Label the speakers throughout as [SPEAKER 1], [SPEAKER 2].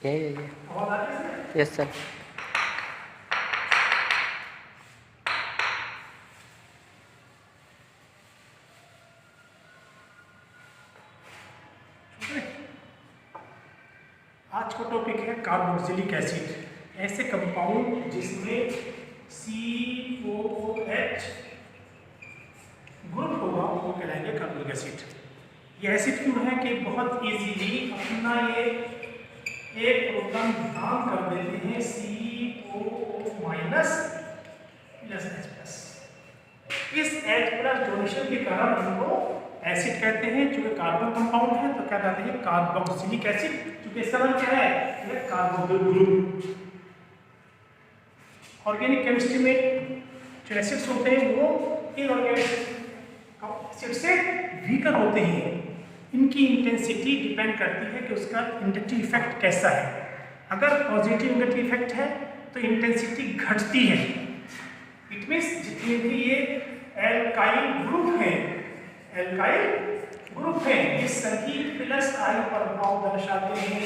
[SPEAKER 1] ये
[SPEAKER 2] आवाज आ रही है?
[SPEAKER 1] Yes sir.
[SPEAKER 2] आज का टॉपिक है कार्बोक्सिलिक एसिड, ऐसे कंपाउंड जिसमें COOH ग्रुप होगा वो कहलाएंगे कार्बोक्सिलिक एसिड। ये एसिड क्यों है कि बहुत इजीली अपना ये एक प्रोटॉन दान कर देते हैं COO minus plus H plus. इस H प्लस डोनेशन के कारण इनको एसिड कहते हैं। चूंकि कार्बन कंपाउंड है तो क्या कहते हैं कार्बोक्सिलिक एसिड। चूंकि इसका नाम क्या है, ये कार्बोक्सिल ग्रुप। ऑर्गेनिक केमिस्ट्री में जो एसिड्स होते हैं वो इनऑर्गेनिक एसिड से वीकर होते हैं। इनकी इंटेंसिटी डिपेंड करती है कि उसका इंडक्टिव इफेक्ट कैसा है। अगर पॉजिटिव इंडक्टिव इफेक्ट है तो इंटेंसिटी घटती है। इट मीन्स जितने भी ये एल्काइल ग्रुप हैं, ये सभी प्लस आई प्रभाव दर्शाते हैं,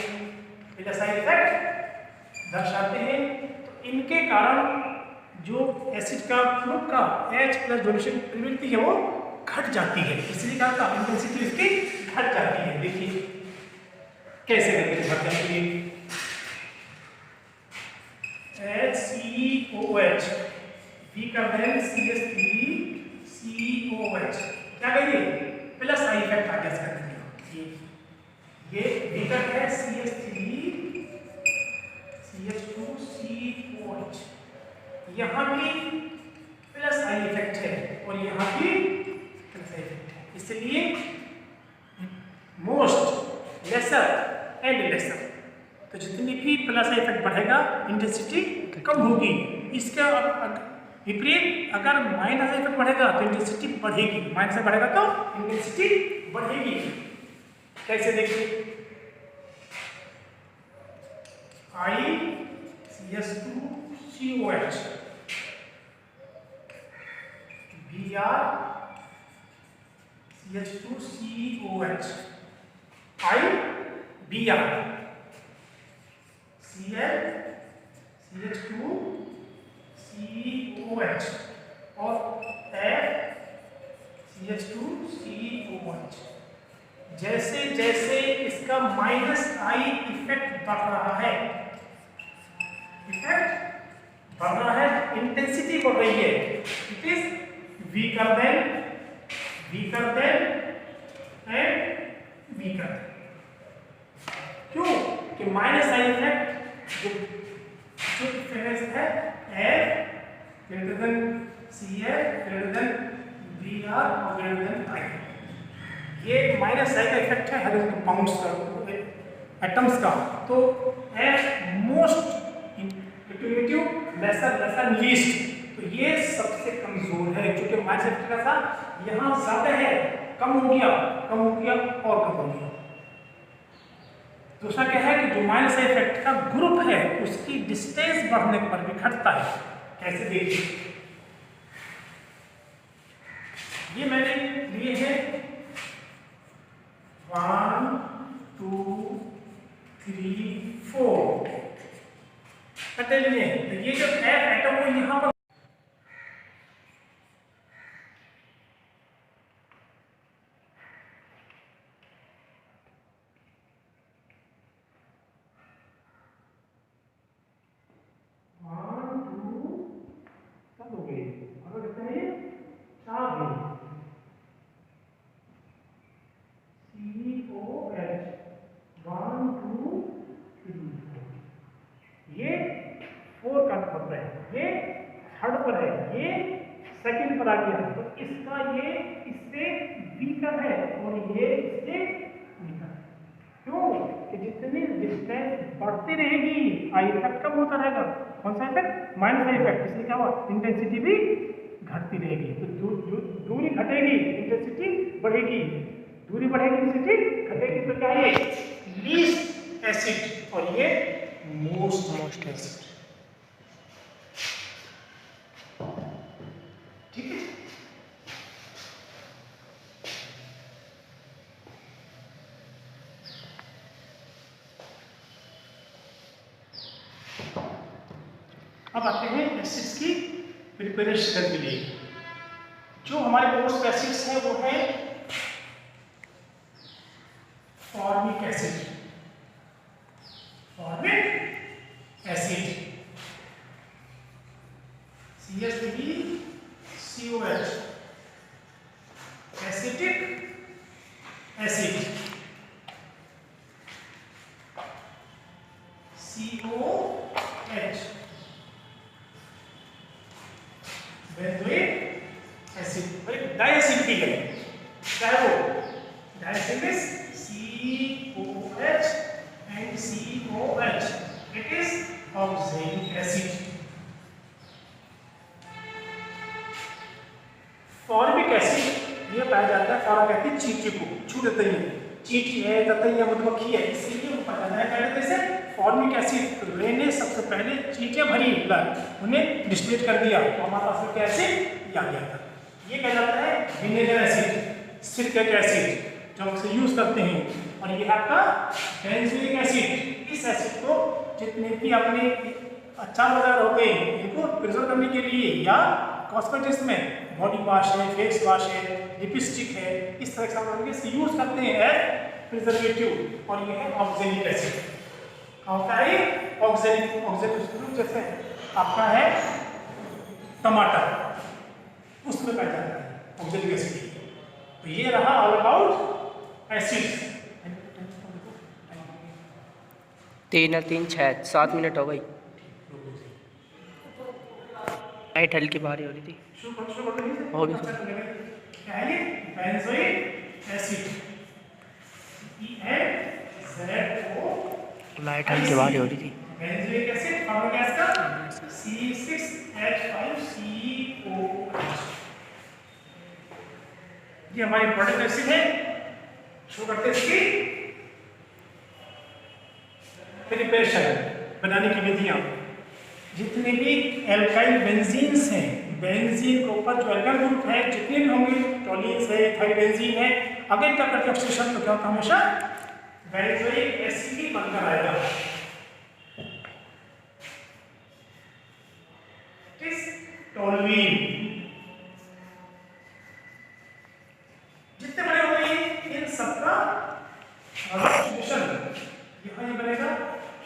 [SPEAKER 2] प्लस आई इफेक्ट दर्शाते हैं। तो इनके कारण जो एसिड का ग्रुप का H प्लस डोनेशन प्रवृत्ति है वो घट जाती है। इसलिए क्या होता है, इंटेंसिटी इसकी घट जाती है। देखिए कैसे करके घट जाती है। HCOH V का वैल्यू CH3COH क्या कहिए प्लस आई इफेक्ट आ गया इसका। ये वीकर है CH3CH2COH, यहाँ भी प्लस आई इफेक्ट है और यहाँ भी प्लस आई इफेक्ट है। इसलिए मोस्ट लेसर एंड लेसर, तो जितनी भी प्लस आई इफेक्ट बढ़ेगा इंटेंसिटी कम होगी। इसका विपरीत अगर माइनस इफेक्ट बढ़ेगा तो इंटेंसिटी बढ़ेगी, माइनस से बढ़ेगा तो इंटेंसिटी बढ़ेगी। कैसे देखिए, ICS2COH BrCH2COH IBr CH2COH और FCH2COH। जैसे जैसे इसका माइनस आई इफेक्ट बढ़ रहा है, इंटेंसिटी बढ़ रही है। It is weaker then and weaker. क्यों कि माइनस आई इफेक्ट जो इफेक्ट है F greater than CF greater than BR और ग्रेटर देन I। ये माइनस आई का इफेक्ट है हाइड्रोजन कंपाउंड्स का, एटम्स का। तो F most intuitive lesser least, तो ये सबसे कमजोर है। क्योंकि माइनस इफेक्ट का था यहाँ ज्यादा है, कम हो गया और कम हो गया। दूसरा क्या है कि जो माइनस इफेक्ट का ग्रुप है उसकी डिस्टेंस बढ़ने पर भी घटता है। कैसे देखिए, ये मैंने लिए हैं 1 2 3 4 कटे लिए। तो ये जो F एटम वो यहाँ पर सेकंड पर आ गया, तो इसका ये इससे वीकर है और ये इससे वीकर है। क्यों कि जितनी डिस्टेंस बढ़ती रहेगी आई इफेक्ट कम होता रहेगा। कौन सा इफेक्ट, माइनस आई इफेक्ट। इसलिए क्या हुआ, इंटेंसिटी भी घटती रहेगी। तो दूरी घटेगी इंटेंसिटी बढ़ेगी, दूरी बढ़ेगी इंटेंसिटी घटेगी। तो क्या ये लीस्ट एसिड और ये मोस्ट एसिड। ठीक है, अब आते हैं एसिड्स की प्रिपरेशन के लिए। जो हमारे कोर्स के एसिड्स हैं वो है formic acid, formic acid CH3COH, acetic acid COH, benzoic acid. भाई डाइएसिडिक है, क्या है वो? डाइएसिडिक COOH and COH, it is oxalic acid। Formic acid ये पाया जाता है, फॉर्मिक एसिड चींटी को छू देते हैं, चींटी है, ततई है, मधुमक्खी है, इसीलिए वो पाया जाता है। क्या कहते हैं? Formic acid. तो रे ने सबसे पहले चींटियां भरी ब्लड, उन्हें डिस्टिलेट कर दिया तो हमारे पास क्या एसिड आ गया था। ये कहलाता है विनेगर एसिड, सिट्रिक एसिड, जो हम इसे यूज करते हैं। और ये आपका बेंजोइक एसिड। इस एसिड को जितने भी अपने अचार वगैरह होते हैं इनको प्रिजर्व करने के लिए, या कॉस्मेटिक्स में बॉडी वॉश है, फेस वॉश है, लिपस्टिक है, इस तरह से हम इसे यूज करते हैं एज प्रिजर्वेटिव। और ये है ऑक्जेलिक एसिड। होता है ऑक्जेलिक, ऑक्जेलिक जैसे आपका है टमाटर, उसमें पाया जाता है ऑक्जेलिक एसिड। तो ये रहा ऑल अबाउट एसिड्स।
[SPEAKER 1] 7 मिनट हो गई। लाइट हल्की भारी हो रही थी। हो गई।
[SPEAKER 2] क्या है ये? Benzoic acid, BnZO।
[SPEAKER 1] लाइट हल्की भारी हो रही थी।
[SPEAKER 2] बेंजोइक एसिड फॉर्मिक एसिड का C6H5COH। ये हमारी इंपॉर्टेंट एसिड है। शुरू करते हैं इसकी प्रिपरेशन, बनाने की विधियां। जितने भी एल्काइल बेंजीन्स हैं, बेंजीन के ऊपर जो एल्काइल ग्रुप है जितने भी होंगे, टोलिन्स है, इथाइल बेंजीन है, अगर क्या करते हैं ऑक्सीडेशन तो क्या होता है? हमेशा बेंजोइक एसिड ही बनकर आएगा। टोलुइन जितने बड़े होंगे इन सबका ऑक्सीडेशन यहाँ ये बनेगा।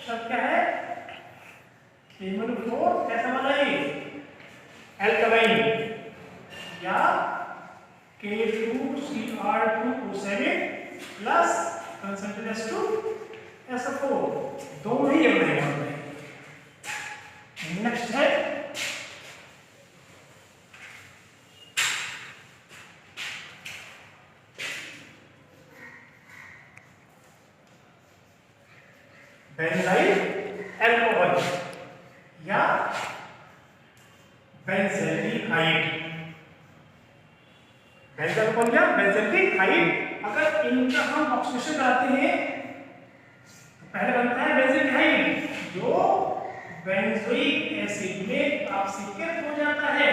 [SPEAKER 2] शब्द क्या है? KMnO4 कैसा बना ये? एल्कलाइन, या K2Cr2O7 प्लस कंसंट्रेट H2SO4, दोनों ही बनेगा। नेक्स्ट है बेंजाइल अल्कोहल या बेंजेल्डिहाइड। बेंजाइल अल्कोहल या बेंजेल्डिहाइड, अगर इनका हम ऑक्सीडेशन कराते हैं तो पहले बनता है बेंजेल्डिहाइड, जो बेंजोइक एसिड में ऑक्सीकृत हो जाता है।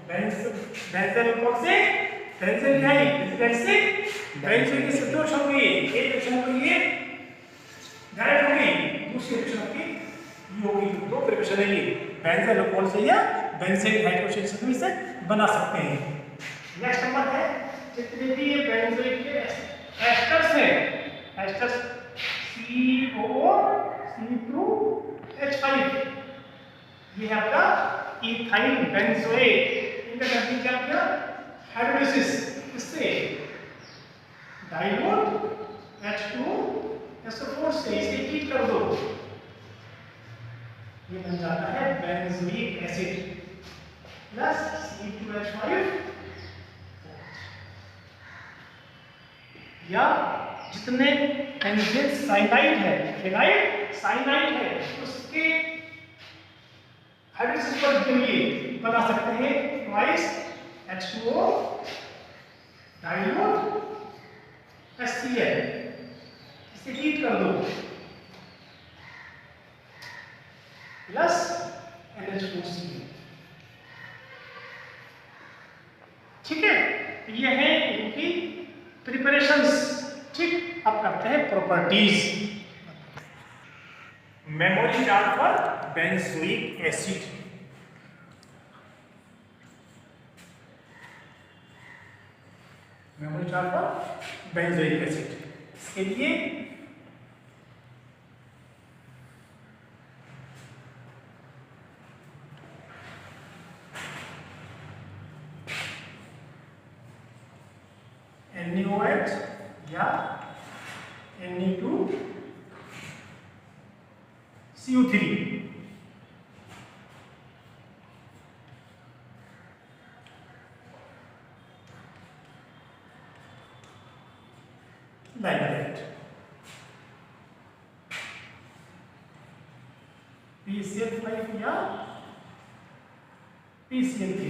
[SPEAKER 2] बेंजाइल अल्कोहल से बेंजेल्डिहाइड, बेंजोइक एसिड दो होंगे, एक रिएक्शन होगी डायरेक्ट होगी, दूसरी रिएक्शन होगी ये होगी। दो प्रिपरेशन है ये बेंजाइल अल्कोहल से या बेंजेल्डिहाइड को रिएक्शन से बना सकते हैं। नेक्स्ट नंबर है जितने भी ये बेंजोइक के एस्टर्स हैं, एस्टर्स COO C2H5, ये है आपका इथाइल बेंजोएट। इनका करते क्या किया? हाइड्रोलिसिस, इससे डाइल्यूट H2SO4 से इसे हीट कर दो, ये बन जाता है बेंजोइक एसिड प्लस C2H5। या जितने एंजाइम साइनाइड है, फिनाइल साइनाइड है, उसके हाइड्रोलिसिस पर के लिए बना सकते हैं ट्वाइस H2O डाइल्यूट HCl, इसे हीट कर दो प्लस NH4Cl। ठीक है, ये है इनकी प्रिपरेशंस। ठीक, अब करते हैं properties. Memory chart for benzoic acid. Memory chart for benzoic acid, इसके लिए NaOH या Ne2CO3 like that. PCl5 या PCl3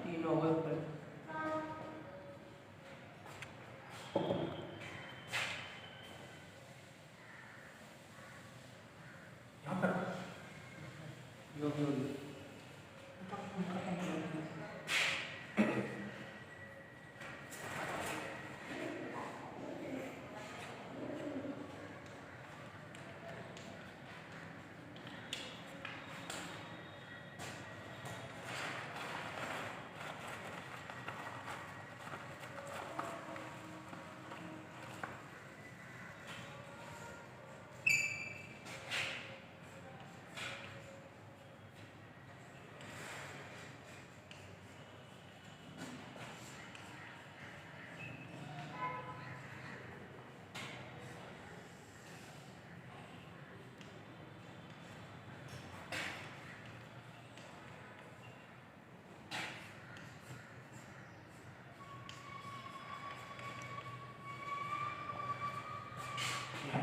[SPEAKER 1] तीन हो गए ऊपर।
[SPEAKER 2] यहाँ तक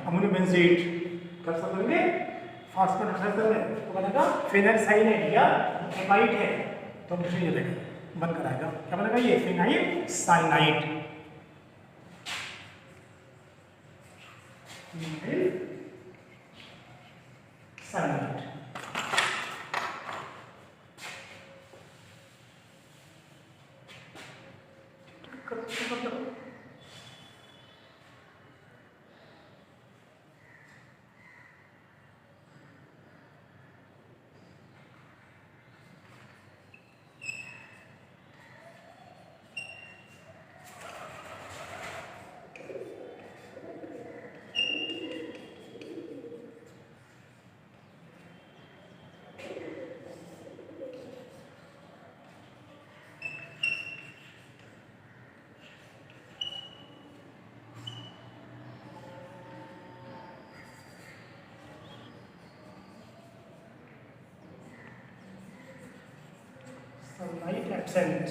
[SPEAKER 2] अमोनियम बेंजीट कर सकते फास्फोरस हाइड्रोजन तो बनेगा फिनाइल साइनाइड या एमाइड है तो मुझे ये देखो बन कर आएगा क्या बनेगा ये phenyl cyanide. Phenyl cyanide sunlight absent.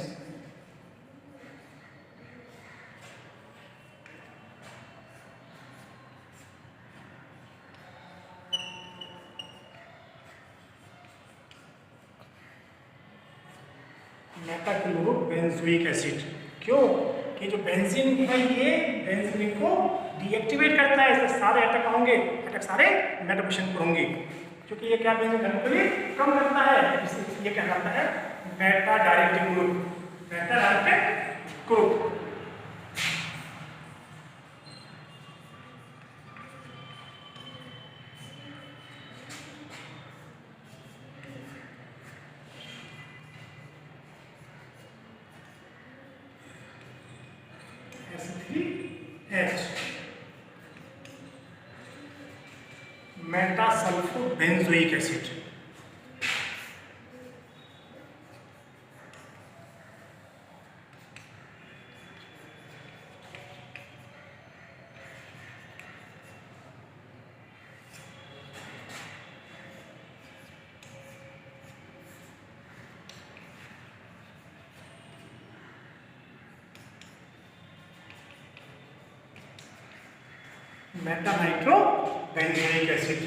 [SPEAKER 2] Metachlorobenzoic acid क्यों कि जो बेंजीन है ये बेंजीन को डीएक्टिवेट करता है, इससे सारे अटैक होंगे, अटैक सारे मेटाबोलिज्म पर होंगे क्योंकि ये क्या बेंजीन घनत्व कम करता है, इसलिए ये क्या करता है meta directive group, meta directive group. Metasulphobenzoic acid meta nitro benzoic acid.